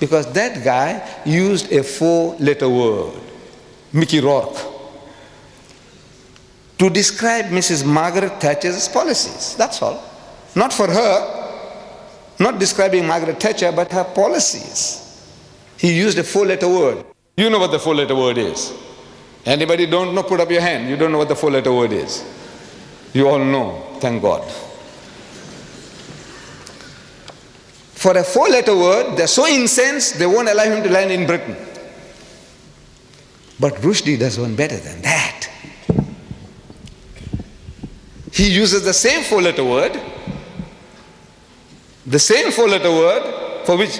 Because that guy used a 4-letter word, Mickey Rourke, to describe Mrs. Margaret Thatcher's policies. That's all. Not for her, not describing Margaret Thatcher, but her policies. He used a 4-letter word. You know what the 4-letter word is. Anybody don't know, put up your hand. You don't know what the 4-letter word is. You all know, thank God. For a 4-letter word, they're so incensed, they won't allow him to land in Britain. But Rushdie does one better than that. He uses the same 4-letter word, for which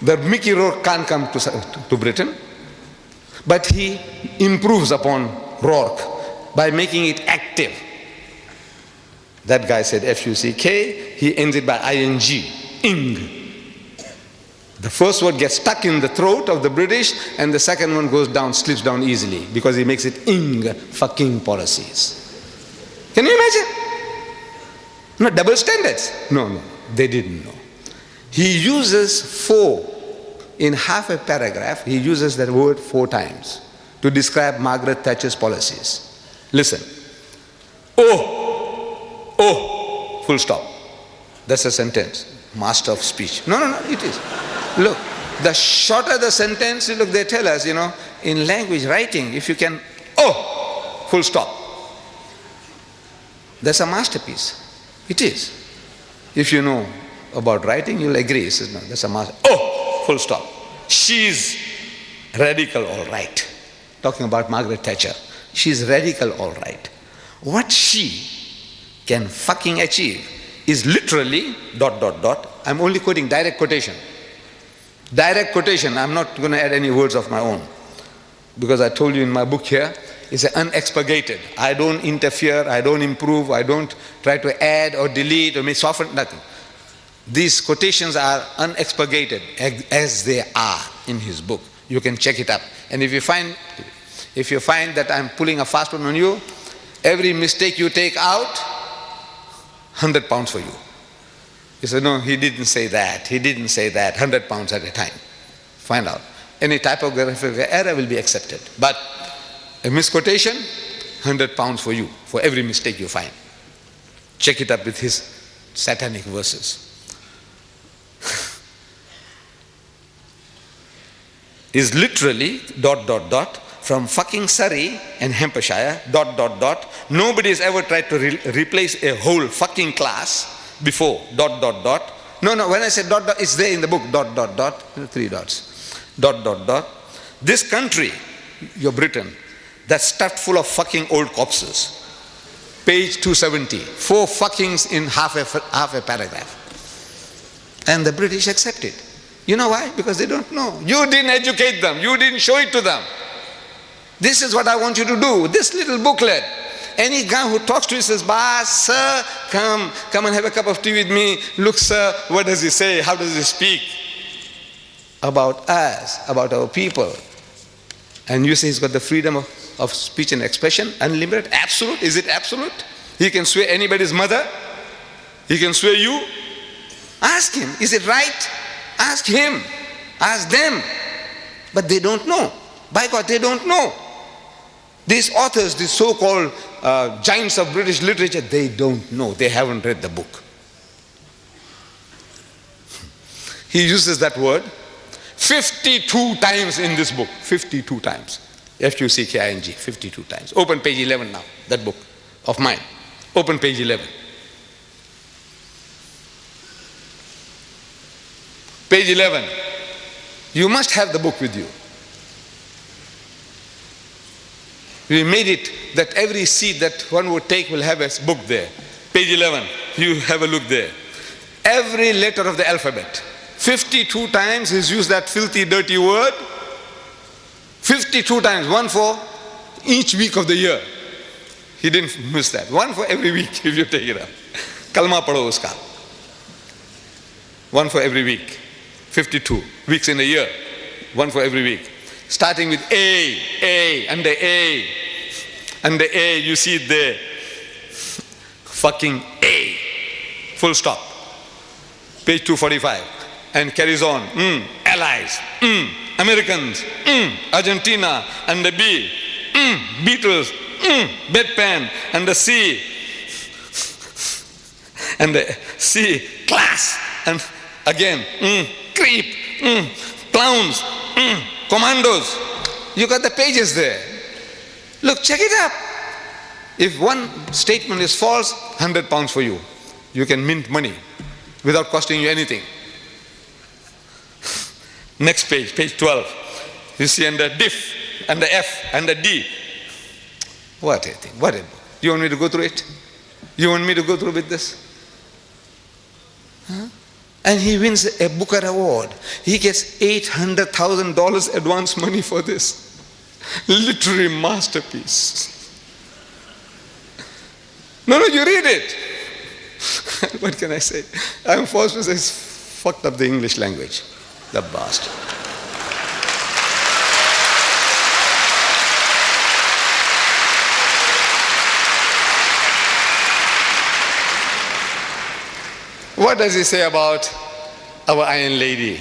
the Mickey Rourke can't come to Britain, but he improves upon Rourke by making it active. That guy said F-U-C-K, he ends it by I-N-G, ing. The first word gets stuck in the throat of the British, and the second one goes down, slips down easily, because he makes it ing fucking policies. Can you imagine? No, double standards. No, they didn't know. He uses 4 in half a paragraph. He uses that word 4 times to describe Margaret Thatcher's policies. Listen. Oh, full stop. That's a sentence. Master of speech. No, it is. Look, the shorter the sentence, look, they tell us, in language writing, if you can, full stop. That's a masterpiece. It is. If you know about writing, you'll agree. No, that's a master. Full stop. She's radical, all right. Talking about Margaret Thatcher. She's radical, all right. What she can fucking achieve is literally ... I'm only quoting direct quotation. Direct quotation. I'm not going to add any words of my own. Because I told you in my book here, it's unexpurgated. I don't interfere, I don't improve, I don't try to add or delete or soften, nothing. These quotations are unexpurgated as they are in his book. You can check it up. And if you find that I'm pulling a fast one on you, every mistake you take out, £100 for you. You say, no, he didn't say that, £100 at a time. Find out. Any typographical error will be accepted. But a misquotation, £100 for you, for every mistake you find. Check it up with his Satanic Verses. Is literally ... from fucking Surrey and Hampshire ... Nobody has ever tried to replace a whole fucking class before ... No, when I say ... it's there in the book ... 3 dots. This country, your Britain, that's stuffed full of fucking old corpses. Page 270. 4 fuckings in half a paragraph. And the British accept it. You know why? Because they don't know. You didn't educate them. You didn't show it to them. This is what I want you to do. This little booklet. Any guy who talks to you says, "Boss, sir, come and have a cup of tea with me. Look, sir, what does he say? How does he speak?" About us, about our people. And you say he's got the freedom of speech and expression, unlimited, absolute. Is it absolute? He can swear anybody's mother. He can swear you. Ask him, is it right? Ask him. Ask them. But they don't know. By God, they don't know. These authors, these so-called giants of British literature, they don't know. They haven't read the book. He uses that word 52 times in this book. 52 times. F-U-C-K-I-N-G. 52 times. Open page 11 now. That book of mine. Open page 11. Page 11. You must have the book with you. We made it that every seat that one would take will have a book there. Page 11. You have a look there. Every letter of the alphabet. 52 times he's used that filthy, dirty word. 52 times. One for each week of the year. He didn't miss that. One for every week if you take it up. Kalma padho uska. One for every week. 52 weeks in a year. One for every week. Starting with A, under A. Under A, you see it there. Fucking A. Full stop. Page 245. And carries on. Allies, Americans, Argentina, and the B, Beatles, bedpan, and the C, and the C, class, and again, creep, clowns, commandos. You got the pages there. Look, check it up. If one statement is false, £100 for you. You can mint money without costing you anything. Next page, page 12. You see, and the diff, and the F, and the D. What a thing, what a book. You want me to go through it? You want me to go through with this? Huh? And he wins a Booker Award. He gets $800,000 advance money for this. Literary masterpiece. No, you read it. What can I say? I'm forced to say it's fucked up the English language. The bastard. What does he say about our Iron Lady,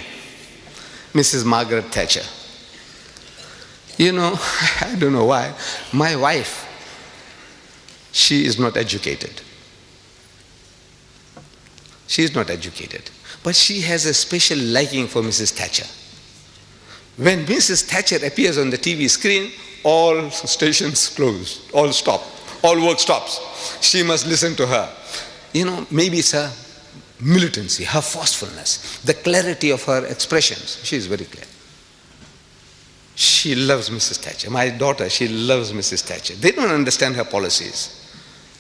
Mrs. Margaret Thatcher? You know, I don't know why. My wife, she is not educated. She is not educated. But she has a special liking for Mrs. Thatcher. When Mrs. Thatcher appears on the TV screen, all stations close, all stop, all work stops. She must listen to her. You know, maybe it's her militancy, her forcefulness, the clarity of her expressions. She is very clear. She loves Mrs. Thatcher. My daughter, she loves Mrs. Thatcher. They don't understand her policies.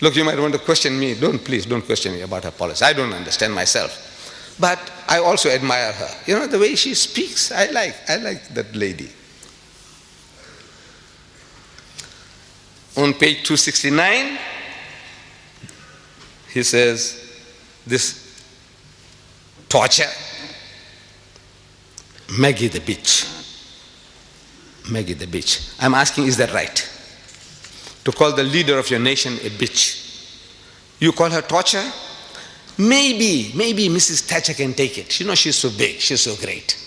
Look, you might want to question me. Please don't question me about her policy. I don't understand myself. But I also admire her. You know, the way she speaks, I like that lady. On page 269, he says, this torture, Maggie the bitch. Maggie the bitch. I'm asking, is that right? To call the leader of your nation a bitch. You call her torture? Maybe Mrs. Thatcher can take it. You know, she's so big, she's so great.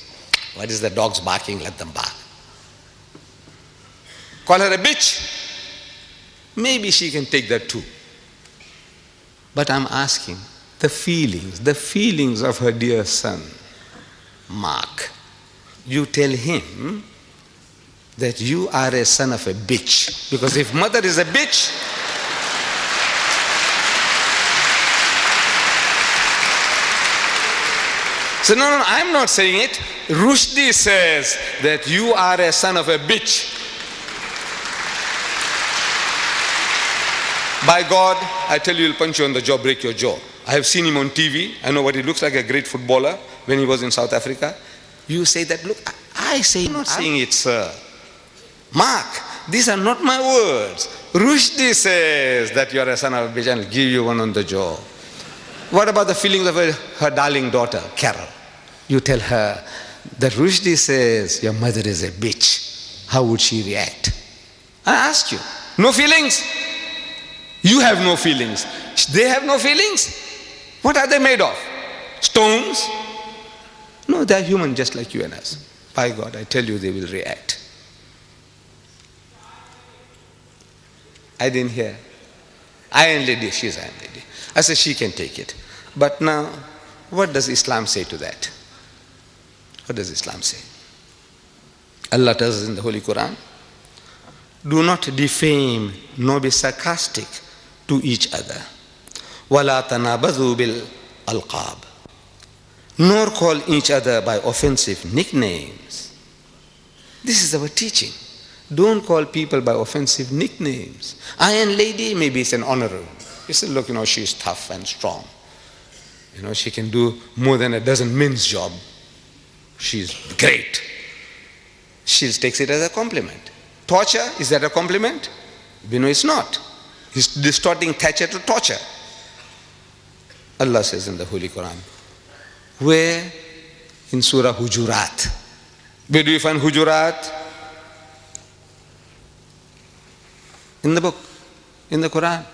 What is the dogs barking? Let them bark. Call her a bitch? Maybe she can take that too. But I'm asking, the feelings of her dear son, Mark. You tell him that you are a son of a bitch. Because if mother is a bitch, so no, I'm not saying it. Rushdie says that you are a son of a bitch. By God, I tell you, he'll punch you on the jaw, break your jaw. I have seen him on TV. I know what he looks like, a great footballer when he was in South Africa. You say that, look, I say, I'm not saying it, sir. Mark, these are not my words. Rushdie says that you are a son of a bitch and I'll give you one on the jaw. What about the feelings of her darling daughter, Carol? You tell her that Rushdie says your mother is a bitch. How would she react? I ask you. No feelings? You have no feelings. They have no feelings? What are they made of? Stones? No, they are human just like you and us. By God, I tell you, they will react. I didn't hear. Iron Lady, she's Iron Lady. I said she can take it. But now, what does Islam say to that? What does Islam say? Allah tells us in the Holy Quran, do not defame nor be sarcastic to each other. وَلَا تَنَابَذُوا بِالْأَلْقَابِ. Nor call each other by offensive nicknames. This is our teaching. Don't call people by offensive nicknames. Iron Lady, maybe it's an honor. You say, look, you know, she's tough and strong. You know, she can do more than a dozen men's job. She's great. She takes it as a compliment. Torture, is that a compliment? We know it's not. He's distorting Thatcher to torture. Allah says in the Holy Quran, where? In Surah Hujurat. Where do you find Hujurat? In the book, in the Quran.